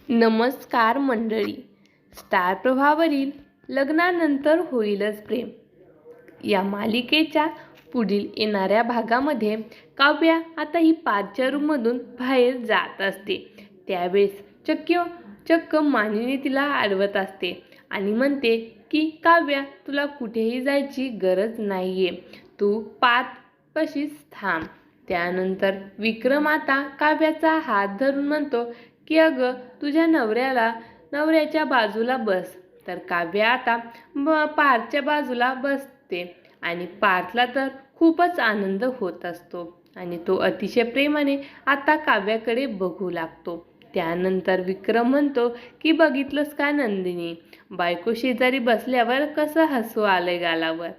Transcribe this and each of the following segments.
नमस्कार मंडळी. स्टार प्रवाहावरील लग्नानंतर होईलच प्रेम या मालिकेच्या पुढील येणाऱ्या भागामध्ये काव्या आता ही पार्कच्या रूममधून बाहेर जात असते. त्यावेळेस चक्क मानिनी तिला अडवत असते आणि म्हणते की काव्या, तुला कुठेही जायची गरज नाहीये, तू पार्कपाशीच थांब. त्यानंतर विक्रम आता काव्याचा हात धरून म्हणतो की अगं, तुझ्या नवऱ्याच्या बाजूला बस. तर काव्या आता पार्थच्या बाजूला बसते आणि पार्थला तर खूपच आनंद होत असतो आणि तो अतिशय प्रेमाने आता काव्याकडे बघू लागतो. त्यानंतर विक्रम म्हणतो की बघितलंस का नंदिनी, बायको शेजारी बसल्यावर कसं हसू आलंय गालावर.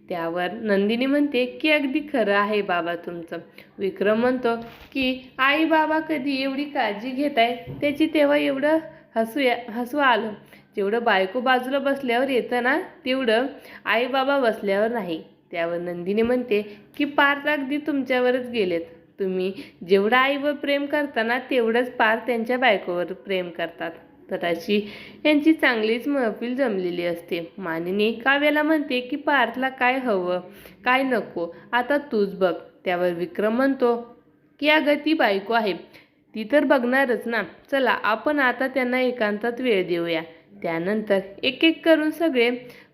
त्यावर नंदिनी म्हणते की अगदी खरं आहे बाबा तुमचं. विक्रम म्हणतो की आई बाबा कधी एवढी काळजी घेत आहे त्याची तेव्हा एवढं हसू आलं. जेवढं बायको बाजूला बसल्यावर येतं ना तेवढं आई बाबा बसल्यावर नाही. त्यावर नंदिनी म्हणते की पार्थ अगदी तुमच्यावरच गेलेत. तुम्ही जेवढं आईवर प्रेम करताना तेवढंच पार्थ त्यांच्या बायकोवर प्रेम करतात. तर अशी यांची चांगलीच महफिल जमलेली असते. मानिनी काव्याला म्हणते की पार्थला काय हवं काय नको आता तूच बघ. त्यावर विक्रम म्हणतो की अगं, ती बायको आहे, ती तर बघणारच ना. चला आपण आता त्यांना एकांतात वेळ देऊया. त्यानंतर एक एक करून सगळे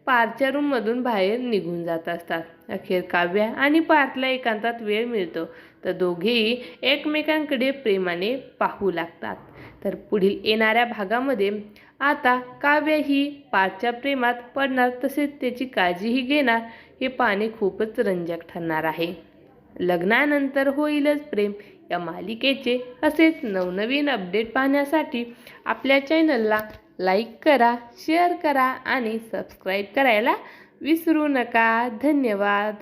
पार्थच्या रूममधून बाहेर निघून जात असतात. अखेर काव्या आणि पार्थला एकांतात वेळ मिळतो तर दोघेही एकमेकांकडे प्रेमाने पाहू लागतात. तर पुढील येणाऱ्या भागामध्ये आता काव्या ही पार्थच्या प्रेमात पडणार तसेच त्याची काळजीही घेणार हे पाहणे खूपच रंजक ठरणार आहे. लग्नानंतर होईलच प्रेम या मालिकेचे असेच नवनवीन अपडेट पाहण्यासाठी आपल्या चॅनलला लाईक करा, शेअर करा आणि सबस्क्राईब करायला विसरू नका. धन्यवाद.